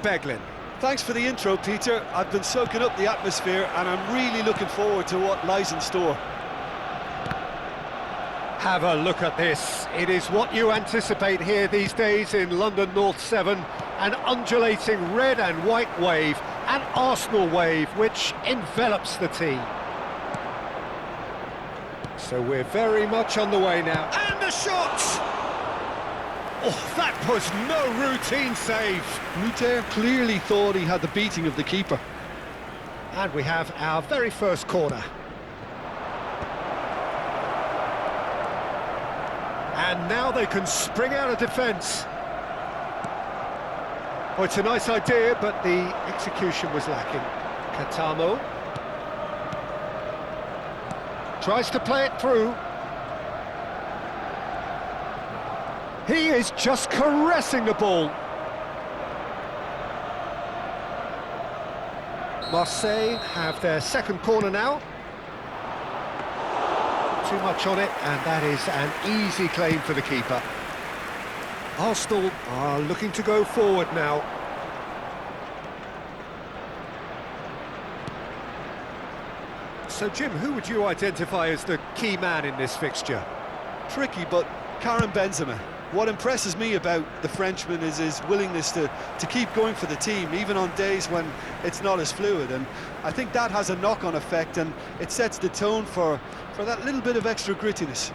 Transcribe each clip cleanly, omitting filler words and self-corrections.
Beglin. Thanks for the intro, Peter. I've been soaking up the atmosphere and I'm really looking forward to what lies in store. Have a look at this. It is what you anticipate here these days in London North 7. An undulating red and white wave, an Arsenal wave which envelops the team. So we're very much on the way now. And the shot! Oh, that was no routine save. Ruter clearly thought he had the beating of the keeper. And we have our very first corner. And now they can spring out of defence. Oh, it's a nice idea, but the execution was lacking. Katamo tries to play it through. He is just caressing the ball. Marseille have their second corner now. Too much on it, and that is an easy claim for the keeper. Arsenal are looking to go forward now. So, Jim, who would you identify as the key man in this fixture? Tricky, but Karim Benzema. What impresses me about the Frenchman is his willingness to keep going for the team, even on days when it's not as fluid. And I think that has a knock-on effect, and it sets the tone for that little bit of extra grittiness.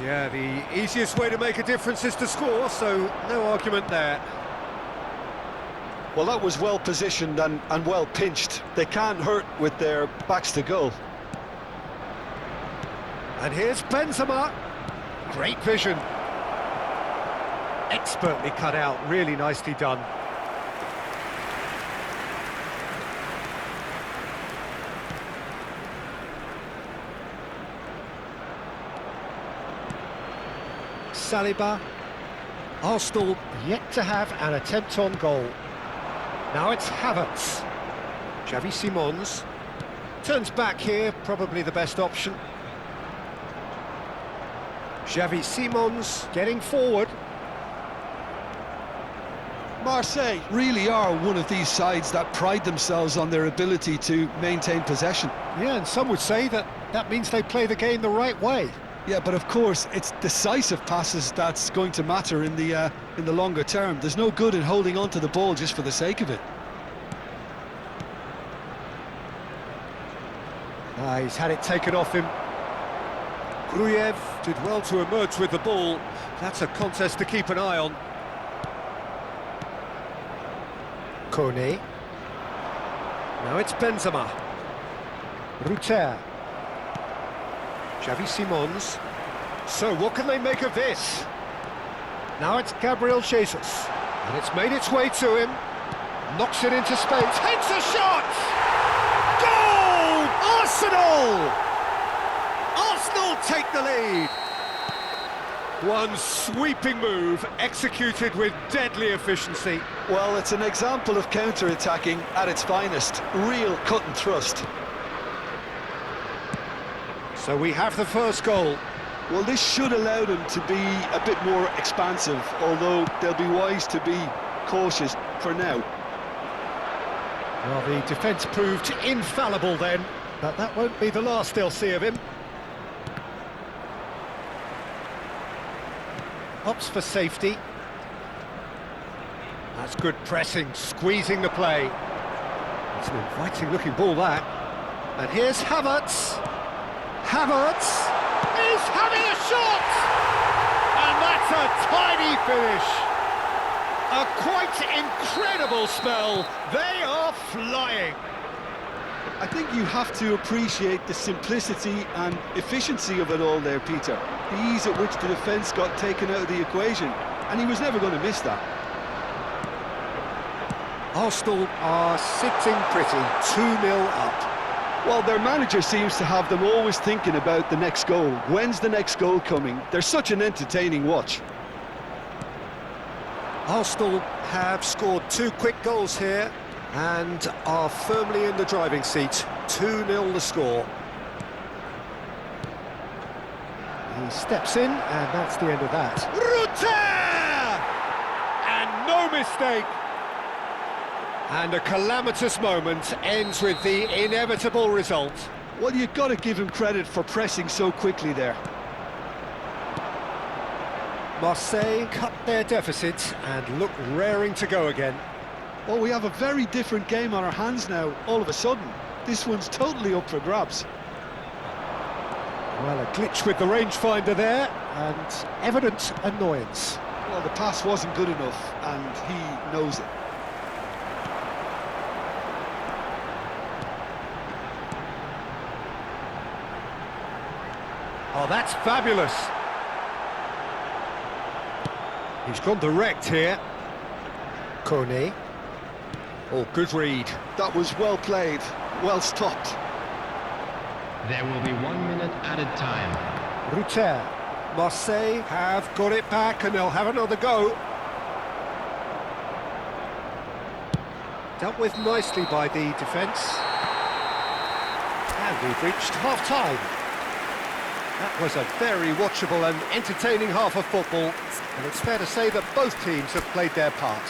Yeah, the easiest way to make a difference is to score, so no argument there. Well, that was well positioned and well pinched. They can't hurt with their backs to goal. And here's Benzema. Great vision. Expertly cut out, really nicely done. Saliba. Arsenal yet to have an attempt on goal. Now it's Havertz. Xavi Simons turns back here, probably the best option. Xavi Simons getting forward. Marseille really are one of these sides that pride themselves on their ability to maintain possession. Yeah, and some would say that means they play the game the right way. Yeah, but of course, it's decisive passes that's going to matter in the longer term. There's no good in holding on to the ball just for the sake of it. He's had it taken off him. Gruyev did well to emerge with the ball. That's a contest to keep an eye on. Kone. Now it's Benzema. Ruter. Xavi Simons. So what can they make of this? Now it's Gabriel Jesus. And it's made its way to him. Knocks it into space. Takes a shot! Goal! Arsenal! Arsenal take the lead. One sweeping move executed with deadly efficiency. Well, it's an example of counter-attacking at its finest. Real cut and thrust. So we have the first goal. Well, this should allow them to be a bit more expansive, although they'll be wise to be cautious for now. Well, the defence proved infallible then, but that won't be the last they'll see of him. Opts for safety. That's good pressing, squeezing the play. It's an inviting looking ball, that. And here's Havertz. Havertz is having a shot! And that's a tiny finish. A quite incredible spell. They are flying. I think you have to appreciate the simplicity and efficiency of it all there, Peter. The ease at which the defence got taken out of the equation, and he was never going to miss that. Arsenal are sitting pretty, 2-0 up. Well, their manager seems to have them always thinking about the next goal. When's the next goal coming? They're such an entertaining watch. Arsenal have scored 2 quick goals here and are firmly in the driving seat. 2-0 the score. He steps in, and that's the end of that. Ruter! And no mistake! And a calamitous moment ends with the inevitable result. Well, you've got to give him credit for pressing so quickly there. Marseille cut their deficit and look raring to go again. Well, we have a very different game on our hands now, all of a sudden. This one's totally up for grabs. Well, a glitch with the rangefinder there, and evident annoyance. Well, the pass wasn't good enough, and he knows it. Oh, that's fabulous. He's gone direct here. Kone. Oh, good read. That was well played, well stopped. There will be 1 minute added time. Ruter. Marseille have got it back and they'll have another go. Dealt with nicely by the defence. And we've reached half-time. That was a very watchable and entertaining half of football, and it's fair to say that both teams have played their part.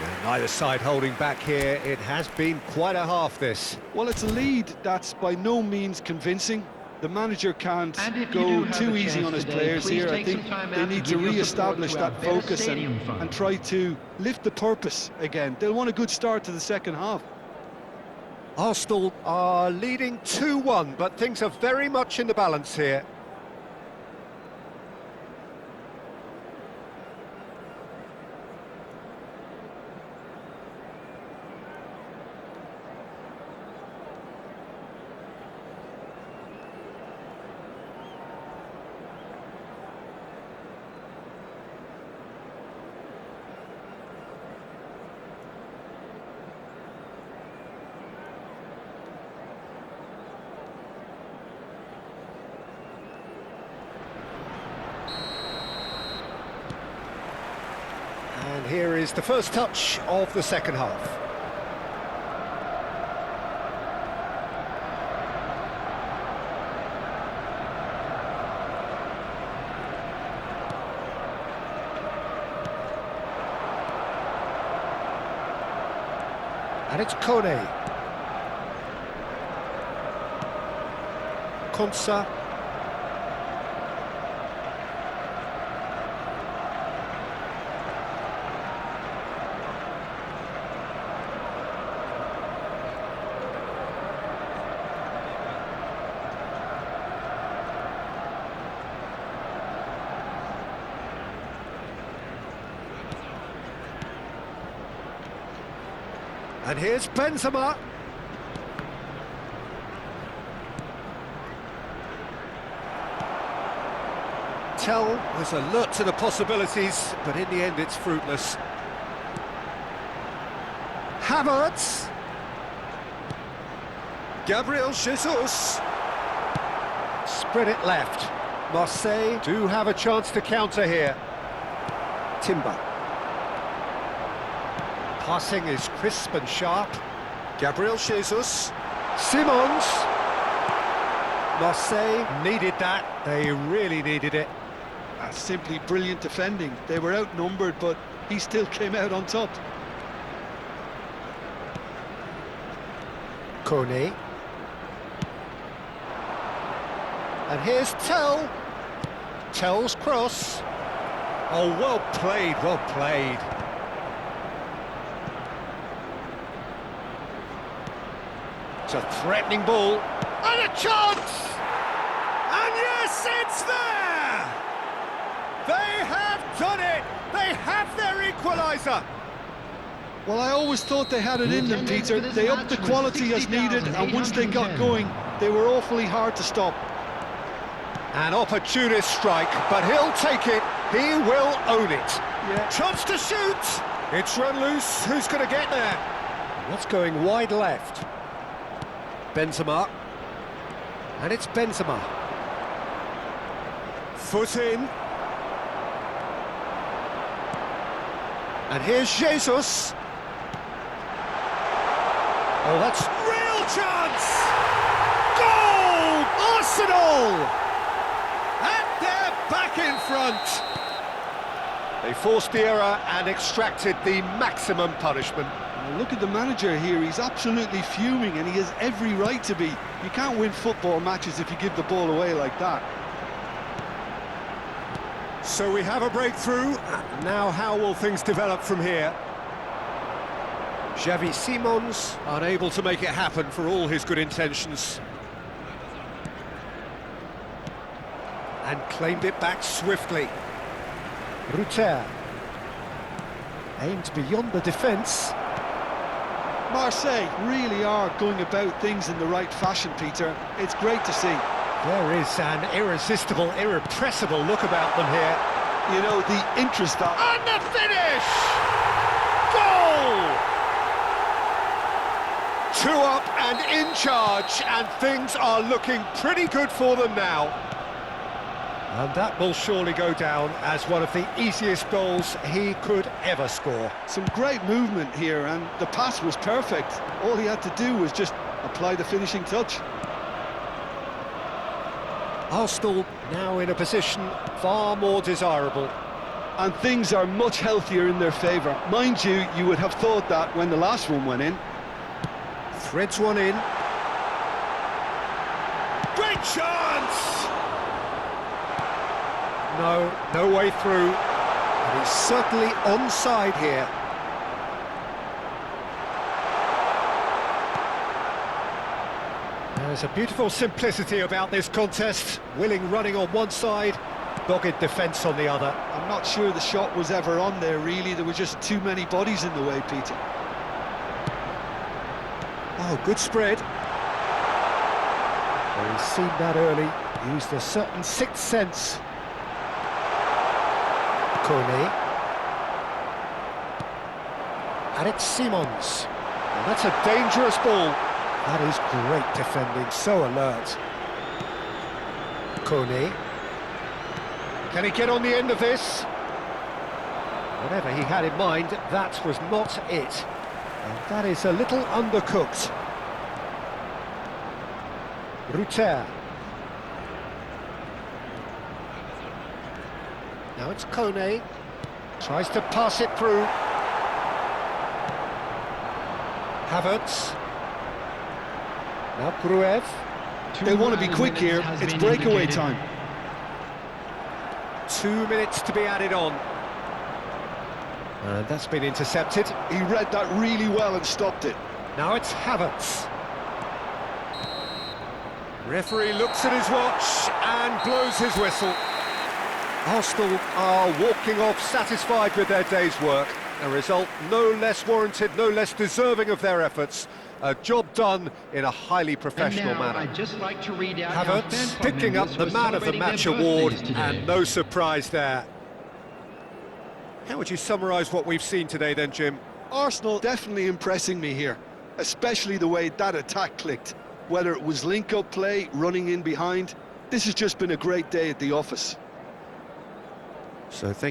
And neither side holding back here. It has been quite a half, this. Well, it's a lead that's by no means convincing. The manager can't go too easy on his players here. I think they need to re-establish that focus and try to lift the purpose again. They'll want a good start to the second half. Arsenal are leading 2-1, but things are very much in the balance here. And here is the first touch of the second half. And it's Kone. Konsa. And here's Benzema. Tell was alert to the possibilities, but in the end it's fruitless. Havertz. Gabriel Jesus. Spread it left. Marseille do have a chance to counter here. Timber. Passing is crisp and sharp. Gabriel Jesus. Simons. Marseille needed that. They really needed it. That's simply brilliant defending. They were outnumbered, but he still came out on top. Kone. And here's Tell. Tell's cross. Oh, well played, well played. It's a threatening ball, and a chance! And yes, it's there! They have done it! They have their equaliser! Well, I always thought they had it in them, Peter. They upped the quality as needed, and once they got going, they were awfully hard to stop. An opportunist strike, but he'll take it. He will own it. Yeah. Chance to shoot! It's run loose. Who's going to get there? What's going wide left? Benzema, and it's Benzema. Foot in. And here's Jesus. Oh, that's real chance! Goal! Arsenal! And they're back in front. They forced the error and extracted the maximum punishment. Well, look at the manager here, he's absolutely fuming and he has every right to be. You can't win football matches if you give the ball away like that. So we have a breakthrough. Now how will things develop from here? Xavi Simons unable to make it happen for all his good intentions. And claimed it back swiftly. Ruter aimed beyond the defence. Marseille really are going about things in the right fashion, Peter. It's great to see. There is an irresistible, irrepressible look about them here. You know, the interest that... And the finish! Goal! 2 up and in charge, and things are looking pretty good for them now. And that will surely go down as one of the easiest goals he could ever score. Some great movement here, and the pass was perfect. All he had to do was just apply the finishing touch. Arsenal now in a position far more desirable. And things are much healthier in their favour. Mind you, you would have thought that when the last one went in. Threads one in. Great chance! No way through. And he's certainly onside here. There's a beautiful simplicity about this contest. Willing running on one side, dogged defence on the other. I'm not sure the shot was ever on there, really. There were just too many bodies in the way, Peter. Oh, good spread. Well, he's seen that early, used a certain sixth sense. Kone. And it's Simons. Well, that's a dangerous ball. That is great defending, so alert. Kone. Can he get on the end of this? Whatever he had in mind, that was not it. And that is a little undercooked. Ruter. Now it's Kone. Tries to pass it through. Havertz. Now Gruev. They want to be quick here. It's breakaway time. 2 minutes to be added on. And that's been intercepted. He read that really well and stopped it. Now it's Havertz. Referee looks at his watch and blows his whistle. Arsenal are walking off satisfied with their day's work. A result no less warranted, no less deserving of their efforts. A job done in a highly professional manner. I'd just like to read out Havertz picking up the Man of the Match award, and no surprise there. How would you summarise what we've seen today then, Jim? Arsenal definitely impressing me here, especially the way that attack clicked. Whether it was link-up play, running in behind, this has just been a great day at the office. So thank